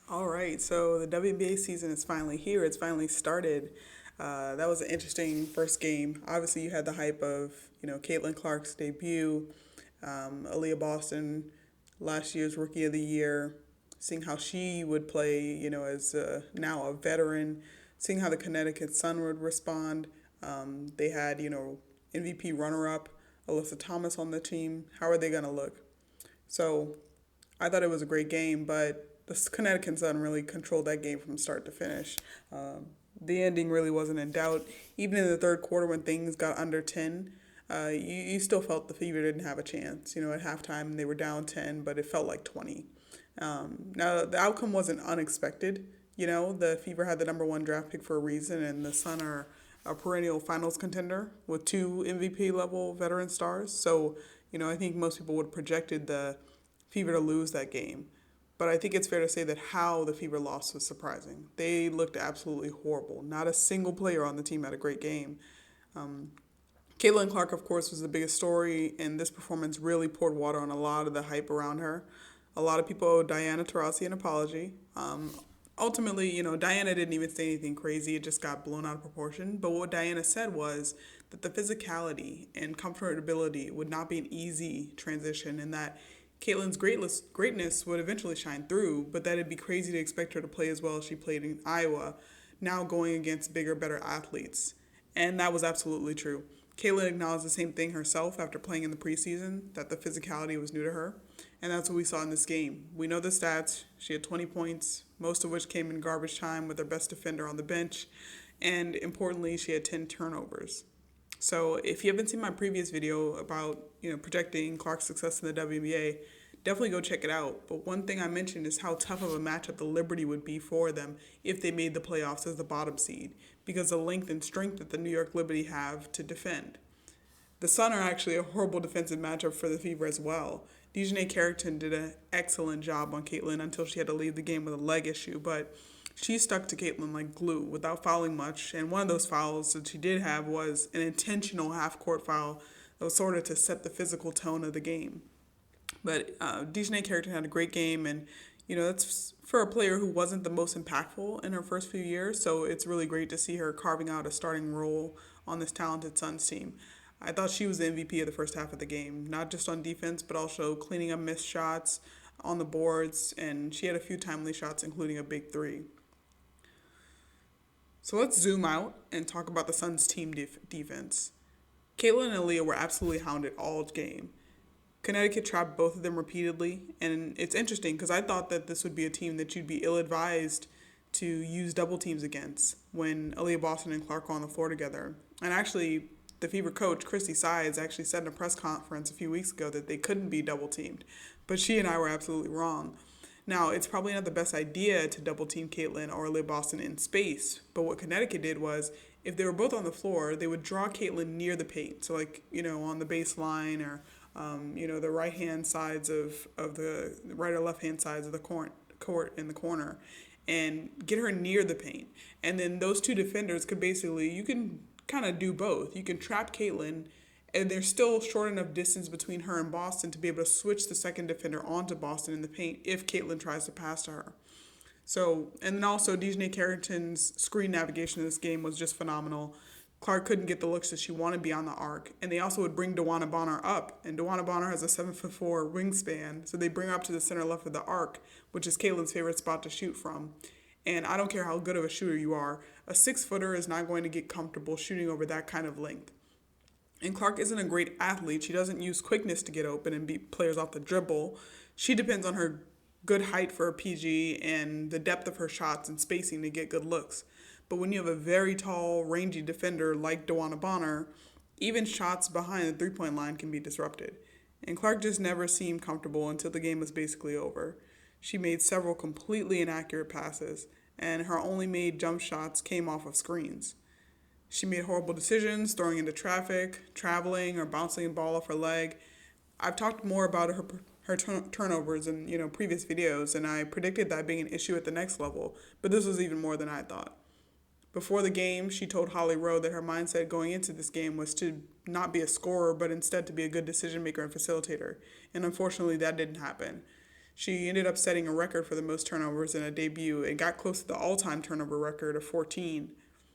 All right, so the WNBA season is finally here. It's finally started. That was an interesting first game. Obviously, you had the hype of Caitlin Clark's debut, Aaliyah Boston, last year's Rookie of the Year, seeing how she would play, as now a veteran, seeing how the Connecticut Sun would respond. They had MVP runner-up Alyssa Thomas on the team. How are they gonna look? So I thought it was a great game, but the Connecticut Sun really controlled that game from start to finish. The ending really wasn't in doubt. Even in the third quarter, when things got under 10, you still felt the Fever didn't have a chance. At halftime, they were down 10, but it felt like 20. Now, the outcome wasn't unexpected. The Fever had the number one draft pick for a reason, and the Sun are a perennial finals contender with two MVP level veteran stars. So, I think most people would have projected the Fever to lose that game. But I think it's fair to say that how the Fever lost was surprising. They looked absolutely horrible. Not a single player on the team had a great game. Caitlin Clark, of course, was the biggest story, and this performance really poured water on a lot of the hype around her. A lot of people owe Diana Taurasi an apology. Ultimately, Diana didn't even say anything crazy. It just got blown out of proportion. But what Diana said was that the physicality and comfortability would not be an easy transition, and that Caitlin's greatness would eventually shine through, but that it'd be crazy to expect her to play as well as she played in Iowa, now going against bigger, better athletes. And that was absolutely true. Caitlin acknowledged the same thing herself after playing in the preseason, that the physicality was new to her. And that's what we saw in this game. We know the stats. She had 20 points, most of which came in garbage time with her best defender on the bench. And importantly, she had 10 turnovers. So if you haven't seen my previous video about projecting Clark's success in the WNBA, definitely go check it out. But one thing I mentioned is how tough of a matchup the Liberty would be for them if they made the playoffs as the bottom seed, because the length and strength that the New York Liberty have to defend. The Sun are actually a horrible defensive matchup for the Fever as well. Dejanay Carrington did an excellent job on Caitlin until she had to leave the game with a leg issue, but she stuck to Caitlin like glue without fouling much. And one of those fouls that she did have was an intentional half court foul that was sort of to set the physical tone of the game. But Dejanay Carrington had a great game, and that's for a player who wasn't the most impactful in her first few years. So it's really great to see her carving out a starting role on this talented Suns team. I thought she was the MVP of the first half of the game, not just on defense, but also cleaning up missed shots on the boards, and she had a few timely shots, including a big three. So let's zoom out and talk about the Suns' team defense. Caitlin and Aaliyah were absolutely hounded all game. Connecticut trapped both of them repeatedly, and it's interesting because I thought that this would be a team that you'd be ill-advised to use double teams against when Aaliyah Boston and Clark were on the floor together. And actually, the Fever coach, Christy Sides, actually said in a press conference a few weeks ago that they couldn't be double teamed. But she and I were absolutely wrong. Now, it's probably not the best idea to double team Caitlin or Aaliyah Boston in space, but what Connecticut did was if they were both on the floor, they would draw Caitlin near the paint. So, like, on the baseline or the right hand sides of the right or left hand sides of the court in the corner, and get her near the paint. And then those two defenders could basically, you can kind of do both. You can trap Caitlin, and there's still short enough distance between her and Boston to be able to switch the second defender onto Boston in the paint if Caitlin tries to pass to her. So, and then also Dejanay Carrington's screen navigation in this game was just phenomenal. Clark couldn't get the looks that she wanted beyond the arc, and they also would bring DeWanna Bonner up, and DeWanna Bonner has a 7'4" wingspan, so they bring her up to the center left of the arc, which is Caitlin's favorite spot to shoot from. And I don't care how good of a shooter you are, a 6-footer is not going to get comfortable shooting over that kind of length. And Clark isn't a great athlete. She doesn't use quickness to get open and beat players off the dribble. She depends on her good height for a PG and the depth of her shots and spacing to get good looks. But when you have a very tall, rangy defender like DeWanna Bonner, even shots behind the three-point line can be disrupted. And Clark just never seemed comfortable until the game was basically over. She made several completely inaccurate passes, and her only made jump shots came off of screens. She made horrible decisions, throwing into traffic, traveling, or bouncing a ball off her leg. I've talked more about her turnovers in previous videos, and I predicted that being an issue at the next level, but this was even more than I thought. Before the game, she told Holly Rowe that her mindset going into this game was to not be a scorer, but instead to be a good decision maker and facilitator. And unfortunately, that didn't happen. She ended up setting a record for the most turnovers in a debut and got close to the all-time turnover record of 14.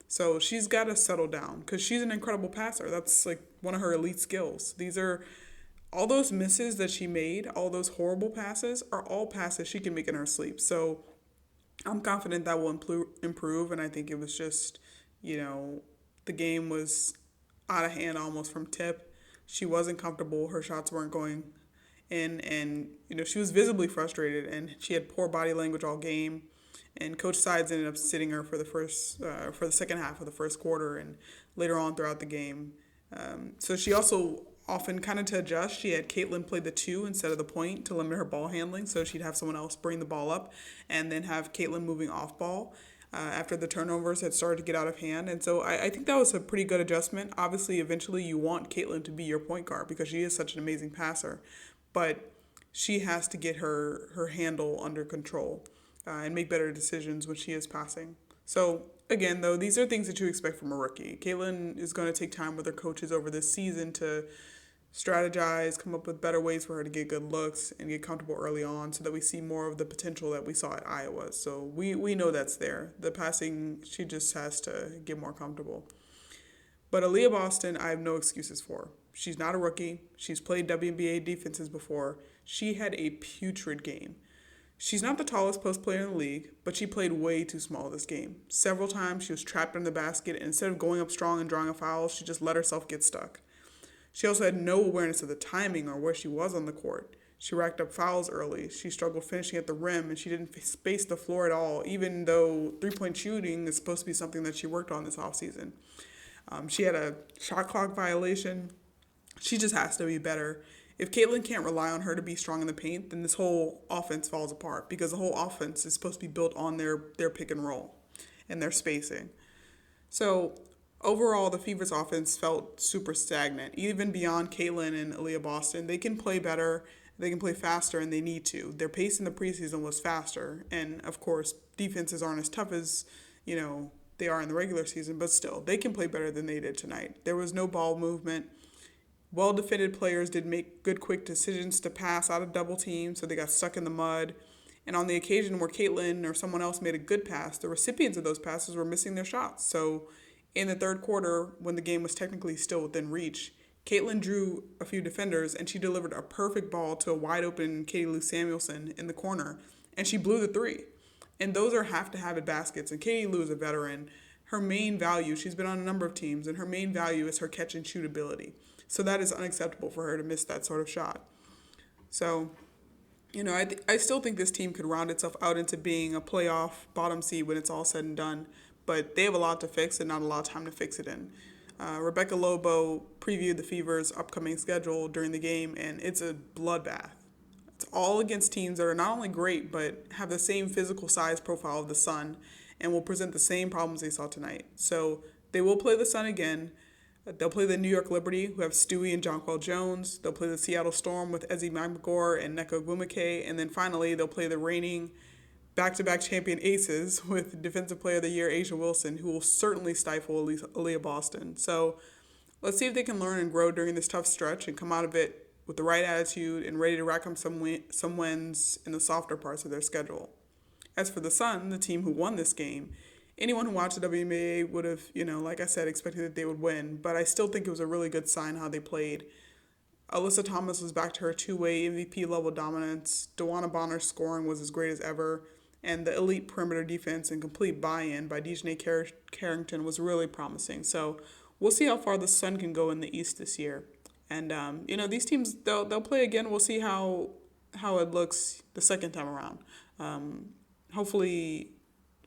So she's got to settle down because she's an incredible passer. That's like one of her elite skills. These are all those misses that she made, all those horrible passes are all passes she can make in her sleep. So I'm confident that will improve, and I think it was just, you know, the game was out of hand almost from tip. She wasn't comfortable. Her shots weren't going in, and she was visibly frustrated, and she had poor body language all game. And Coach Sides ended up sitting her for the second half of the first quarter, and later on throughout the game. So she also often kind of to adjust, she had Caitlin play the two instead of the point to limit her ball handling. So she'd have someone else bring the ball up and then have Caitlin moving off ball after the turnovers had started to get out of hand. And so I think that was a pretty good adjustment. Obviously, eventually you want Caitlin to be your point guard because she is such an amazing passer. But she has to get her handle under control and make better decisions when she is passing. So again, though, these are things that you expect from a rookie. Caitlin is going to take time with her coaches over this season to strategize, come up with better ways for her to get good looks and get comfortable early on so that we see more of the potential that we saw at Iowa. So we know that's there. The passing, she just has to get more comfortable. But Aaliyah Boston, I have no excuses for. She's not a rookie. She's played WNBA defenses before. She had a putrid game. She's not the tallest post player in the league, but she played way too small this game. Several times she was trapped in the basket, and instead of going up strong and drawing a foul, she just let herself get stuck. She also had no awareness of the timing or where she was on the court. She racked up fouls early. She struggled finishing at the rim, and she didn't space the floor at all, even though three-point shooting is supposed to be something that she worked on this offseason. She had a shot clock violation. She just has to be better. If Caitlin can't rely on her to be strong in the paint, then this whole offense falls apart because the whole offense is supposed to be built on their pick and roll and their spacing. So overall, the Fever's offense felt super stagnant. Even beyond Caitlin and Aaliyah Boston, they can play better, they can play faster, and they need to. Their pace in the preseason was faster, and of course, defenses aren't as tough as, they are in the regular season, but still, they can play better than they did tonight. There was no ball movement. Well-defended players did make good, quick decisions to pass out of double teams, so they got stuck in the mud. And on the occasion where Caitlin or someone else made a good pass, the recipients of those passes were missing their shots. So in the third quarter, when the game was technically still within reach, Caitlin drew a few defenders, and she delivered a perfect ball to a wide-open Katie Lou Samuelson in the corner, and she blew the three. And those are have-to-have-it baskets, and Katie Lou is a veteran. Her main value, she's been on a number of teams, and her main value is her catch-and-shoot ability. So that is unacceptable for her to miss that sort of shot. So, I still think this team could round itself out into being a playoff bottom seed when it's all said and done. But they have a lot to fix and not a lot of time to fix it in. Rebecca Lobo previewed the Fever's upcoming schedule during the game, and it's a bloodbath. It's all against teams that are not only great, but have the same physical size profile of the Sun and will present the same problems they saw tonight. So they will play the Sun again. They'll play the New York Liberty, who have Stewie and Jonquel Jones. They'll play the Seattle Storm with Ezzy Magmagor and Neko Gumake. And then finally, they'll play the reigning back-to-back champion Aces with Defensive Player of the Year Asia Wilson, who will certainly stifle Aaliyah Boston. So let's see if they can learn and grow during this tough stretch and come out of it with the right attitude and ready to rack up some wins in the softer parts of their schedule. As for the Sun, the team who won this game, anyone who watched the WNBA would have, like I said, expected that they would win. But I still think it was a really good sign how they played. Alyssa Thomas was back to her two-way MVP-level dominance. DeWanna Bonner's scoring was as great as ever. And the elite perimeter defense and complete buy-in by Dejanay Carrington was really promising. So we'll see how far the Sun can go in the East this year. And, these teams, they'll play again. We'll see how it looks the second time around. Hopefully,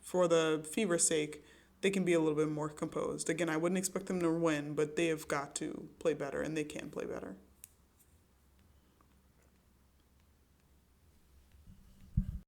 for the Fever's sake, they can be a little bit more composed. Again, I wouldn't expect them to win, but they have got to play better, and they can play better.